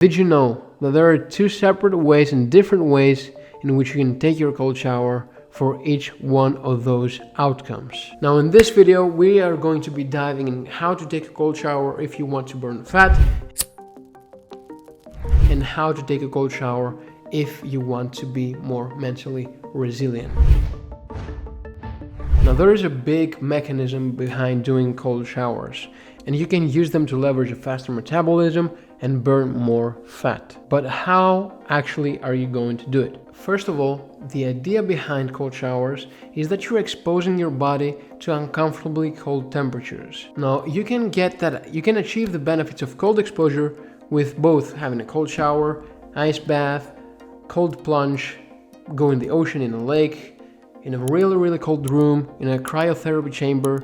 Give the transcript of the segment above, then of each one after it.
Did you know that there are two separate ways and different ways in which you can take your cold shower for each one of those outcomes? Now in this video we are going to be diving in how to take a cold shower if you want to burn fat, and how to take a cold shower if you want to be more mentally resilient. Now there is a big mechanism behind doing cold showers, and you can use them to leverage a faster metabolism and burn more fat. But how actually are you going to do it? First of all, the idea behind cold showers is that you're exposing your body to uncomfortably cold temperatures. Now you can achieve the benefits of cold exposure with both having a cold shower, ice bath, cold plunge, go in the ocean, in a lake, in a really cold room, in a cryotherapy chamber,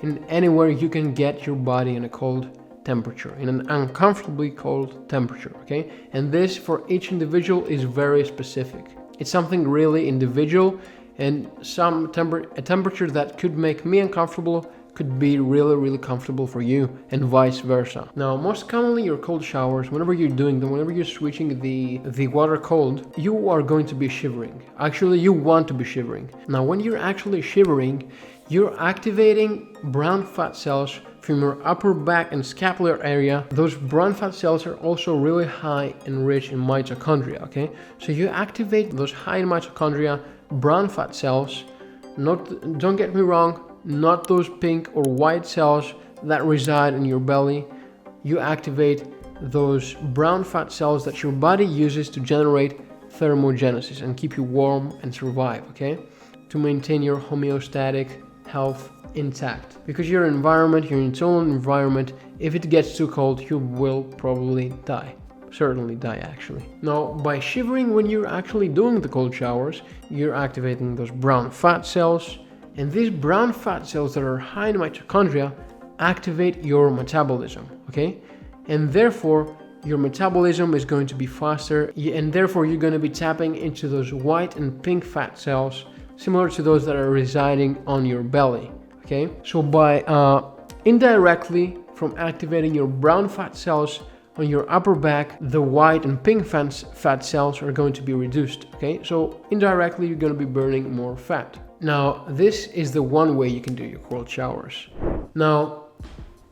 in anywhere you can get your body in a cold temperature, in an uncomfortably cold temperature, okay? And this for each individual is very specific. It's something really individual, and a temperature that could make me uncomfortable could be really comfortable for you, and vice versa. Now, most commonly your cold showers, whenever you're doing them, whenever you're switching the water cold, you are going to be shivering. Actually, you want to be shivering. Now, when you're actually shivering, you're activating brown fat cells from your upper back and scapular area. Those brown fat cells are also really high and rich in mitochondria, okay? So you activate those high in mitochondria brown fat cells. Don't get me wrong, not those pink or white cells that reside in your belly. You activate those brown fat cells that your body uses to generate thermogenesis and keep you warm and survive, okay? To maintain your homeostatic health intact. Because your internal environment, if it gets too cold, you will probably die. Certainly die, actually. Now, by shivering when you're actually doing the cold showers, you're activating those brown fat cells, and these brown fat cells that are high in mitochondria activate your metabolism, okay? And therefore, your metabolism is going to be faster, and therefore you're going to be tapping into those white and pink fat cells, similar to those that are residing on your belly, okay? So by indirectly, from activating your brown fat cells on your upper back, the white and pink fat cells are going to be reduced, okay? So indirectly, you're going to be burning more fat. Now, this is the one way you can do your cold showers. Now,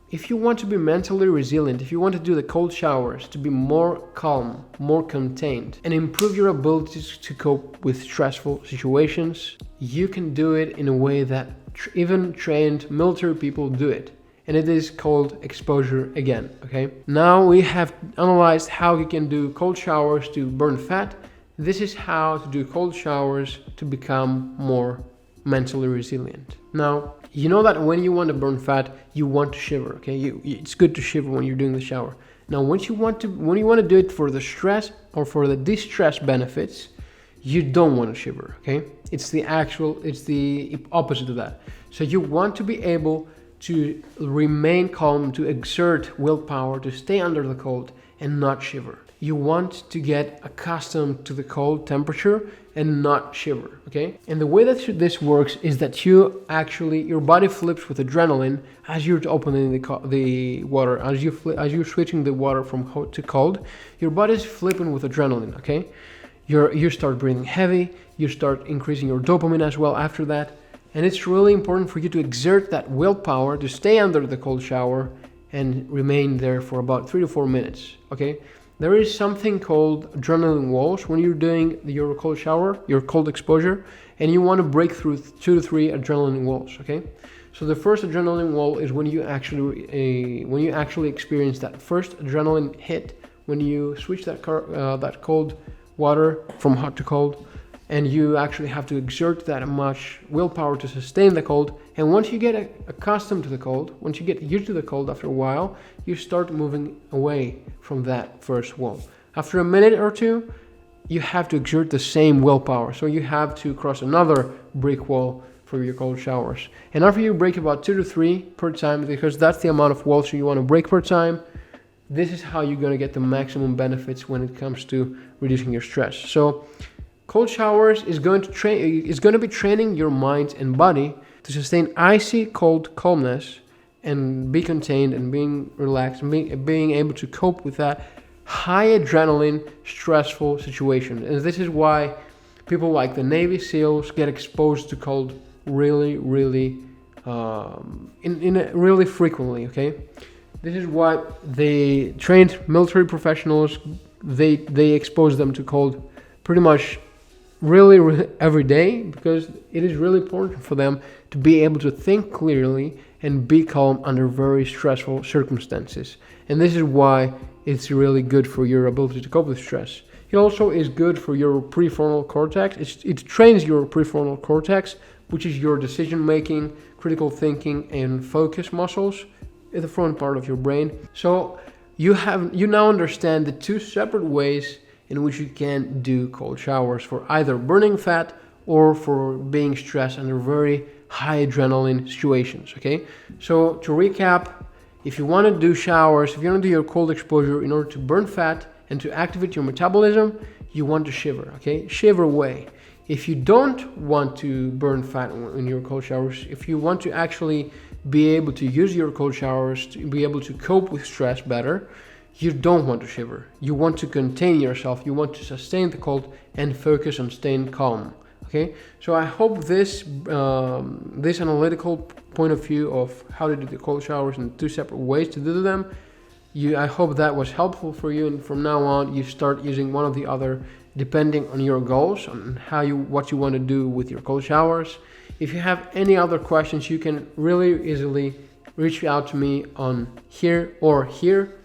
if you want to be mentally resilient, if you want to do the cold showers to be more calm, more contained, and improve your abilities to cope with stressful situations, you can do it in a way that even trained military people do it. And it is called exposure again, okay? Now we have analyzed how you can do cold showers to burn fat. This is how to do cold showers to become more mentally resilient. Now, you know that when you want to burn fat, you want to shiver, okay? It's good to shiver when you're doing the shower. Now, when you want to do it for the stress or for the distress benefits, you don't want to shiver, okay? It's the opposite of that. So you want to be able to remain calm, to exert willpower, to stay under the cold and not shiver. You want to get accustomed to the cold temperature and not shiver, okay? And the way that this works is that your body flips with adrenaline as you're opening the water, as you're switching the water from hot to cold. Your body's flipping with adrenaline, okay? You start breathing heavy, you start increasing your dopamine as well after that. And it's really important for you to exert that willpower to stay under the cold shower and remain there for about 3 to 4 minutes, okay? There is something called adrenaline walls when you're doing your cold shower, your cold exposure, and you want to break through 2 to 3 adrenaline walls, okay? So the first adrenaline wall is when you actually experience that first adrenaline hit, when you switch that cold water from hot to cold, and you actually have to exert that much willpower to sustain the cold. And once you get accustomed to the cold, once you get used to the cold after a while, you start moving away from that first wall. After a minute or two, you have to exert the same willpower. So you have to cross another brick wall for your cold showers. And after you break about 2 to 3 per time, because that's the amount of walls you want to break per time, this is how you're going to get the maximum benefits when it comes to reducing your stress. So cold showers is going to be training your mind and body to sustain icy cold calmness and be contained and being relaxed and being able to cope with that high adrenaline, stressful situations. And this is why people like the Navy SEALs get exposed to cold really, really, really frequently. Okay, this is why they trained military professionals. They expose them to cold pretty much really every day, because it is really important for them to be able to think clearly and be calm under very stressful circumstances. And this is why it's really good for your ability to cope with stress. It also is good for your prefrontal cortex. It trains your prefrontal cortex, which is your decision making, critical thinking, and focus muscles in the front part of your brain. So you now understand the two separate ways in which you can do cold showers for either burning fat or for being stressed under very high adrenaline situations. Okay, so to recap, if you want to do showers, if you want to do your cold exposure in order to burn fat and to activate your metabolism, you want to shiver. Okay, shiver away. If you don't want to burn fat in your cold showers, if you want to actually be able to use your cold showers to be able to cope with stress better, you don't want to shiver. You want to contain yourself. You want to sustain the cold and focus on staying calm. Okay, so I hope this analytical point of view of how to do the cold showers in two separate ways to do them, I hope that was helpful for you. And from now on, you start using one or the other depending on your goals, on what you want to do with your cold showers. If you have any other questions, you can really easily reach out to me on here or here.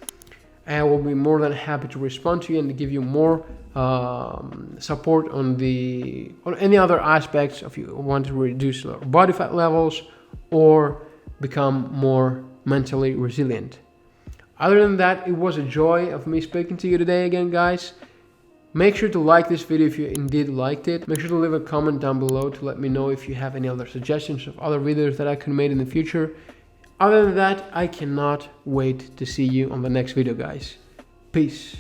I will be more than happy to respond to you and to give you more support on any other aspects of you want to reduce body fat levels or become more mentally resilient. Other than that, it was a joy of me speaking to you today again, guys. Make sure to like this video if you indeed liked it. Make sure to leave a comment down below to let me know if you have any other suggestions of other videos that I could make in the future. Other than that, I cannot wait to see you on the next video, guys. Peace.